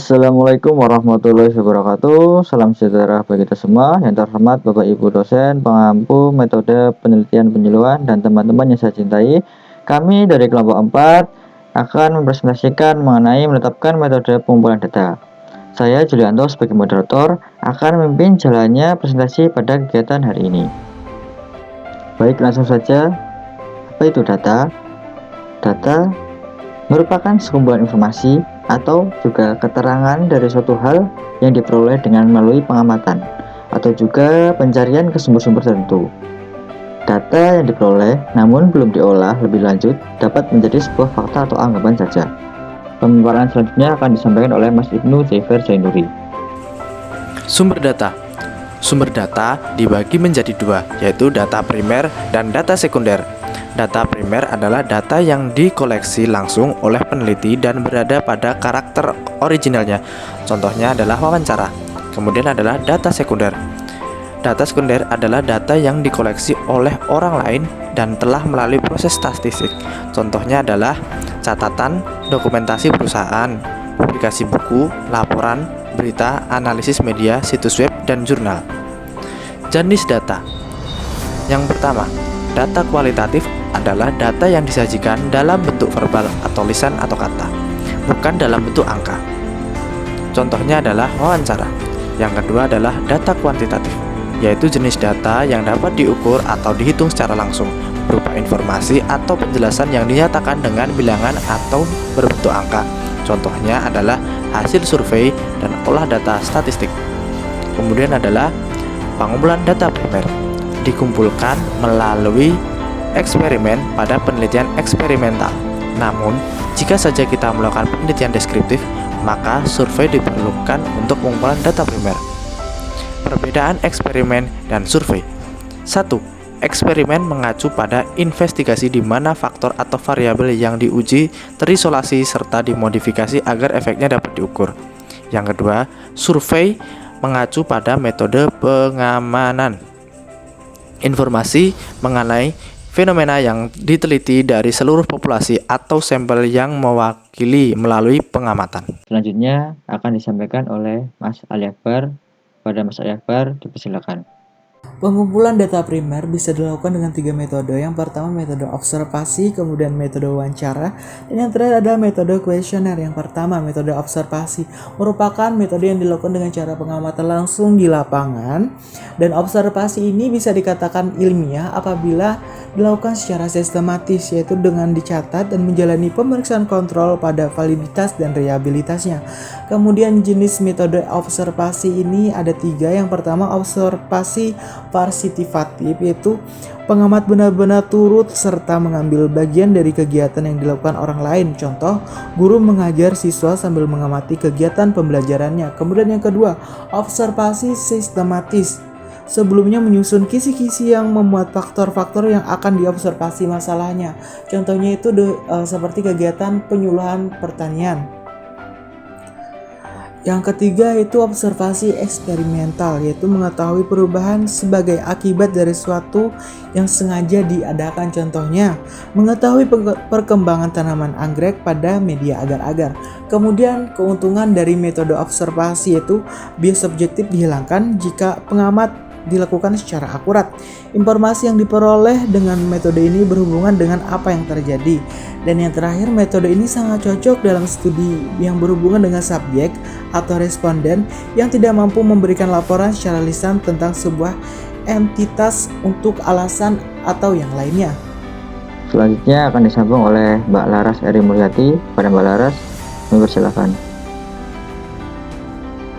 Assalamualaikum warahmatullahi wabarakatuh. Salam sejahtera bagi kita semua. Yang terhormat Bapak Ibu dosen, pengampu metode penelitian penyuluhan dan teman-teman yang saya cintai. Kami dari kelompok 4 akan mempresentasikan mengenai menetapkan metode pengumpulan data. Saya Julianto sebagai moderator akan memimpin jalannya presentasi pada kegiatan hari ini. Baik, langsung saja. Apa itu data? Data merupakan sekumpulan informasi atau juga keterangan dari suatu hal yang diperoleh dengan melalui pengamatan atau juga pencarian ke sumber-sumber tertentu. Data yang diperoleh namun belum diolah lebih lanjut dapat menjadi sebuah fakta atau anggapan saja. Pemaparan selanjutnya akan disampaikan oleh Mas Ibnu Jaifer Zainuri. Sumber data. Sumber data dibagi menjadi dua, yaitu data primer dan data sekunder. Data primer adalah data yang dikoleksi langsung oleh peneliti dan berada pada karakter originalnya. Contohnya adalah wawancara. Kemudian adalah data sekunder. Data sekunder adalah data yang dikoleksi oleh orang lain dan telah melalui proses statistik. Contohnya adalah catatan, dokumentasi perusahaan, publikasi buku, laporan, berita, analisis media, situs web, dan jurnal. Jenis data. Yang pertama, data kualitatif adalah data yang disajikan dalam bentuk verbal atau lisan atau kata, bukan dalam bentuk angka. Contohnya adalah wawancara. Yang kedua adalah data kuantitatif, yaitu jenis data yang dapat diukur atau dihitung secara langsung, berupa informasi atau penjelasan yang dinyatakan dengan bilangan atau berbentuk angka. Contohnya adalah hasil survei dan olah data statistik. Kemudian adalah pengumpulan data primer, dikumpulkan melalui eksperimen pada penelitian eksperimental. Namun, jika saja kita melakukan penelitian deskriptif, maka survei diperlukan untuk pengumpulan data primer. Perbedaan eksperimen dan survei. 1. Eksperimen mengacu pada investigasi di mana faktor atau variabel yang diuji terisolasi serta dimodifikasi agar efeknya dapat diukur. Yang kedua, survei mengacu pada metode pengamanan informasi mengenai fenomena yang diteliti dari seluruh populasi atau sampel yang mewakili melalui pengamatan. Selanjutnya akan disampaikan oleh Mas Ali Akbar. Pada Mas Ali Akbar, dipersilakan. Pengumpulan data primer bisa dilakukan dengan 3 metode. Yang pertama metode observasi, kemudian metode wawancara, dan yang terakhir adalah metode kuesioner. Yang pertama metode observasi merupakan metode yang dilakukan dengan cara pengamatan langsung di lapangan, dan observasi ini bisa dikatakan ilmiah apabila dilakukan secara sistematis, yaitu dengan dicatat dan menjalani pemeriksaan kontrol pada validitas dan reliabilitasnya. Kemudian jenis metode observasi ini ada 3. Yang pertama observasi partisipatif, yaitu pengamat benar-benar turut serta mengambil bagian dari kegiatan yang dilakukan orang lain. Contoh, guru mengajar siswa sambil mengamati kegiatan pembelajarannya. Kemudian yang kedua, observasi sistematis. Sebelumnya menyusun kisi-kisi yang memuat faktor-faktor yang akan diobservasi masalahnya. Contohnya itu seperti kegiatan penyuluhan pertanian. Yang ketiga itu observasi eksperimental, yaitu mengetahui perubahan sebagai akibat dari suatu yang sengaja diadakan. Contohnya, mengetahui perkembangan tanaman anggrek pada media agar-agar. Kemudian keuntungan dari metode observasi yaitu bias subjektif dihilangkan jika pengamat dilakukan secara akurat. Informasi yang diperoleh dengan metode ini berhubungan dengan apa yang terjadi. Dan yang terakhir, metode ini sangat cocok dalam studi yang berhubungan dengan subjek atau responden yang tidak mampu memberikan laporan secara lisan tentang sebuah entitas untuk alasan atau yang lainnya. Selanjutnya akan disambung oleh Mbak Laras Eri Mulyati. Pada Mbak Laras, silakan.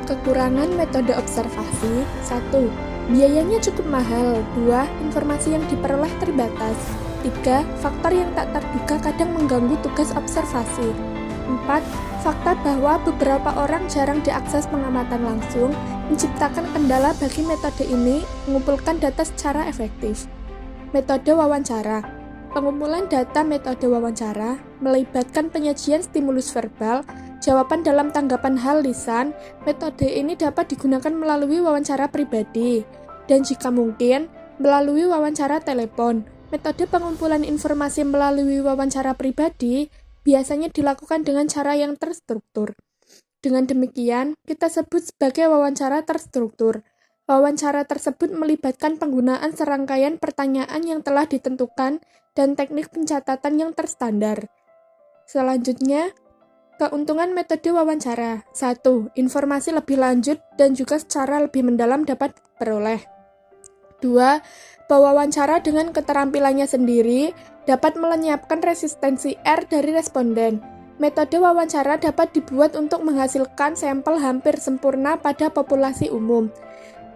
Kekurangan metode observasi. 1. Biayanya cukup mahal. 2. Informasi yang diperoleh terbatas. 3. Faktor yang tak terduga kadang mengganggu tugas observasi. 4. Fakta bahwa beberapa orang jarang diakses pengamatan langsung menciptakan kendala bagi metode ini mengumpulkan data secara efektif. Metode wawancara. Pengumpulan data metode wawancara melibatkan penyajian stimulus verbal, jawaban dalam tanggapan hal lisan. Metode ini dapat digunakan melalui wawancara pribadi dan jika mungkin melalui wawancara telepon. Metode pengumpulan informasi melalui wawancara pribadi biasanya dilakukan dengan cara yang terstruktur. Dengan demikian, kita sebut sebagai wawancara terstruktur. Wawancara tersebut melibatkan penggunaan serangkaian pertanyaan yang telah ditentukan dan teknik pencatatan yang terstandar. Selanjutnya, keuntungan metode wawancara. 1. Informasi lebih lanjut dan juga secara lebih mendalam dapat diperoleh. 2. Pewawancara dengan keterampilannya sendiri dapat melenyapkan resistensi R dari responden. Metode wawancara dapat dibuat untuk menghasilkan sampel hampir sempurna pada populasi umum.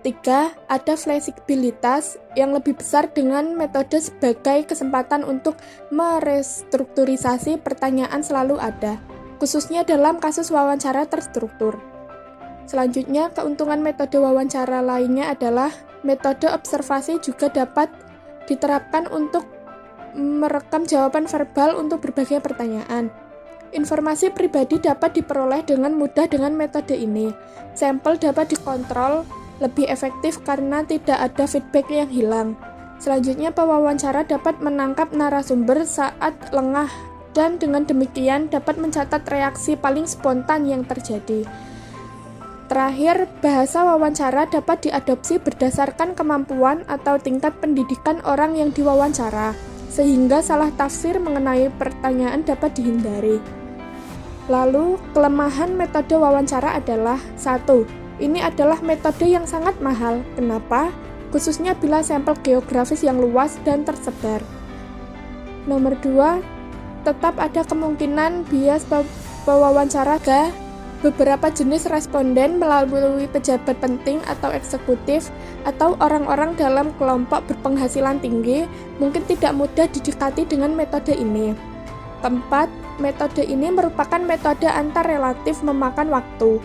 3. Ada fleksibilitas yang lebih besar dengan metode sebagai kesempatan untuk merestrukturisasi pertanyaan selalu ada, khususnya dalam kasus wawancara terstruktur. Selanjutnya, keuntungan metode wawancara lainnya adalah metode observasi juga dapat diterapkan untuk merekam jawaban verbal untuk berbagai pertanyaan. Informasi pribadi dapat diperoleh dengan mudah dengan metode ini. Sampel dapat dikontrol lebih efektif karena tidak ada feedback yang hilang. Selanjutnya, pewawancara dapat menangkap narasumber saat lengah dan dengan demikian dapat mencatat reaksi paling spontan yang terjadi. Terakhir, bahasa wawancara dapat diadopsi berdasarkan kemampuan atau tingkat pendidikan orang yang diwawancara, sehingga salah tafsir mengenai pertanyaan dapat dihindari. Lalu, kelemahan metode wawancara adalah 1. Ini adalah metode yang sangat mahal. Kenapa? Khususnya bila sampel geografis yang luas dan tersebar. Nomor 2, tetap ada kemungkinan bias pewawancara. Beberapa jenis responden melalui pejabat penting atau eksekutif atau orang-orang dalam kelompok berpenghasilan tinggi mungkin tidak mudah didekati dengan metode ini. Keempat, metode ini merupakan metode antar relatif memakan waktu,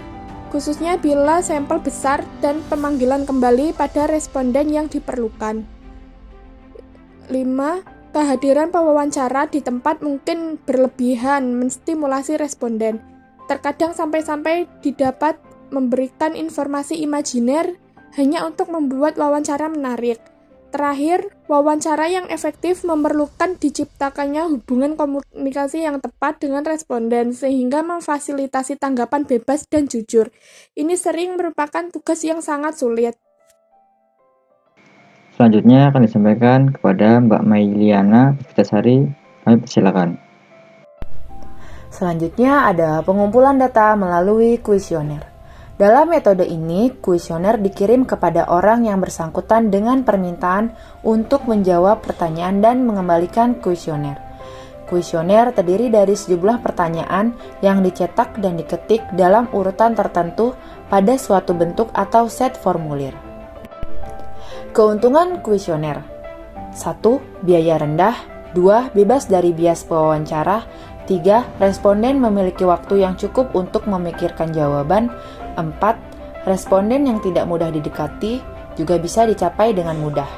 khususnya bila sampel besar dan pemanggilan kembali pada responden yang diperlukan. 5. Kehadiran pewawancara di tempat mungkin berlebihan menstimulasi responden. Terkadang sampai-sampai didapat memberikan informasi imajiner hanya untuk membuat wawancara menarik. Terakhir, wawancara yang efektif memerlukan diciptakannya hubungan komunikasi yang tepat dengan responden sehingga memfasilitasi tanggapan bebas dan jujur. Ini sering merupakan tugas yang sangat sulit. Selanjutnya akan disampaikan kepada Mbak Mailiana Puspitasari. Kami persilakan. Selanjutnya ada pengumpulan data melalui kuesioner. Dalam metode ini, kuesioner dikirim kepada orang yang bersangkutan dengan permintaan untuk menjawab pertanyaan dan mengembalikan kuesioner. Kuesioner terdiri dari sejumlah pertanyaan yang dicetak dan diketik dalam urutan tertentu pada suatu bentuk atau set formulir. Keuntungan kuesioner: 1. Biaya rendah. 2. Bebas dari bias pewawancara. 3. Responden memiliki waktu yang cukup untuk memikirkan jawaban. 4. Responden yang tidak mudah didekati juga bisa dicapai dengan mudah.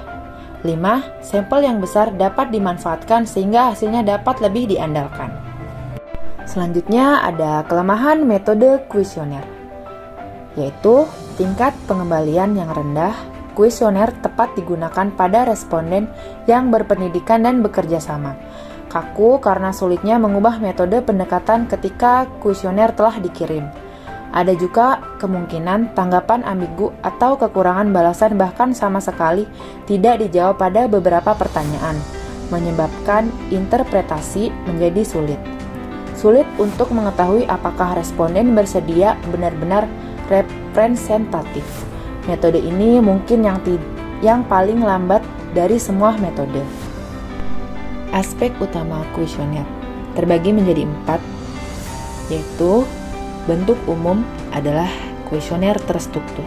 5. Sampel yang besar dapat dimanfaatkan sehingga hasilnya dapat lebih diandalkan. Selanjutnya ada kelemahan metode kuesioner, yaitu tingkat pengembalian yang rendah. Kuesioner tepat digunakan pada responden yang berpendidikan dan bekerja sama. Kaku karena sulitnya mengubah metode pendekatan ketika kuesioner telah dikirim. Ada juga kemungkinan tanggapan ambigu atau kekurangan balasan bahkan sama sekali tidak dijawab pada beberapa pertanyaan, menyebabkan interpretasi menjadi sulit. Sulit untuk mengetahui apakah responden bersedia benar-benar representatif. Metode ini mungkin yang paling lambat dari semua metode. Aspek utama kuesioner terbagi menjadi 4, yaitu bentuk umum adalah kuesioner terstruktur.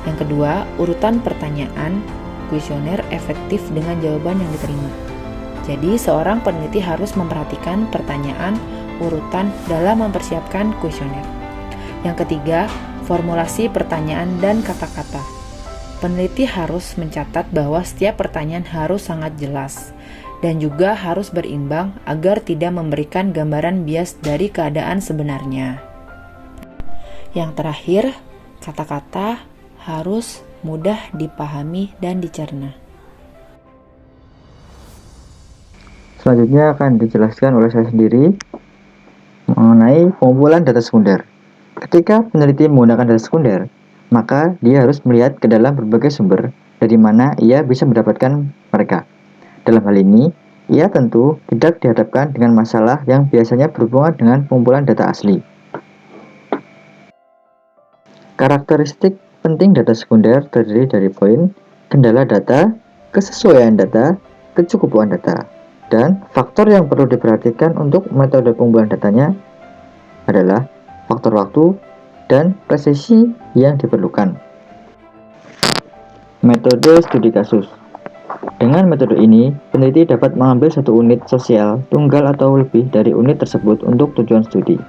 Yang kedua, urutan pertanyaan. Kuesioner efektif dengan jawaban yang diterima. Jadi, seorang peneliti harus memperhatikan pertanyaan urutan dalam mempersiapkan kuesioner. Yang ketiga, formulasi pertanyaan dan kata-kata. Peneliti harus mencatat bahwa setiap pertanyaan harus sangat jelas dan juga harus berimbang agar tidak memberikan gambaran bias dari keadaan sebenarnya. Yang terakhir, kata-kata harus mudah dipahami dan dicerna. Selanjutnya akan dijelaskan oleh saya sendiri mengenai pengumpulan data sekunder. Ketika peneliti menggunakan data sekunder, maka dia harus melihat ke dalam berbagai sumber dari mana ia bisa mendapatkan mereka. Dalam hal ini, ia tentu tidak dihadapkan dengan masalah yang biasanya berhubungan dengan pengumpulan data asli. Karakteristik penting data sekunder terdiri dari poin, kendala data, kesesuaian data, kecukupan data, dan faktor yang perlu diperhatikan untuk metode pengumpulan datanya adalah faktor waktu dan presisi yang diperlukan. Metode studi kasus. Dengan metode ini, peneliti dapat mengambil satu unit sosial, tunggal atau lebih dari unit tersebut untuk tujuan studi.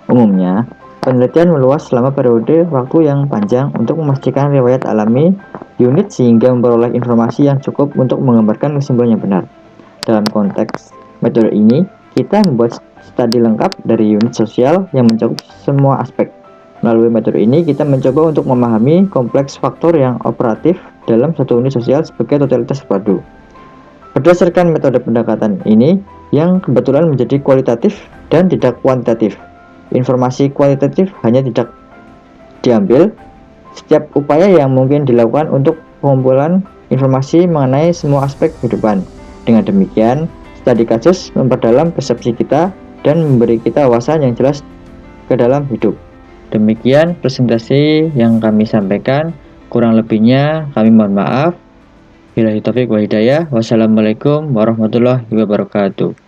Umumnya, penelitian meluas selama periode waktu yang panjang untuk memastikan riwayat alami unit sehingga memperoleh informasi yang cukup untuk menggambarkan kesimpulan yang benar. Dalam konteks metode ini, kita membuat studi lengkap dari unit sosial yang mencakup semua aspek. Melalui metode ini, kita mencoba untuk memahami kompleks faktor yang operatif dalam satu unit sosial sebagai totalitas terpadu. Berdasarkan metode pendekatan ini, yang kebetulan menjadi kualitatif dan tidak kuantitatif. Informasi kualitatif hanya tidak diambil setiap upaya yang mungkin dilakukan untuk pengumpulan informasi mengenai semua aspek kehidupan. Dengan demikian, studi kasus memperdalam persepsi kita dan memberi kita wawasan yang jelas ke dalam hidup. Demikian presentasi yang kami sampaikan. Kurang lebihnya kami mohon maaf. Billahi taufiq wa hidayah. Wassalamualaikum warahmatullahi wabarakatuh.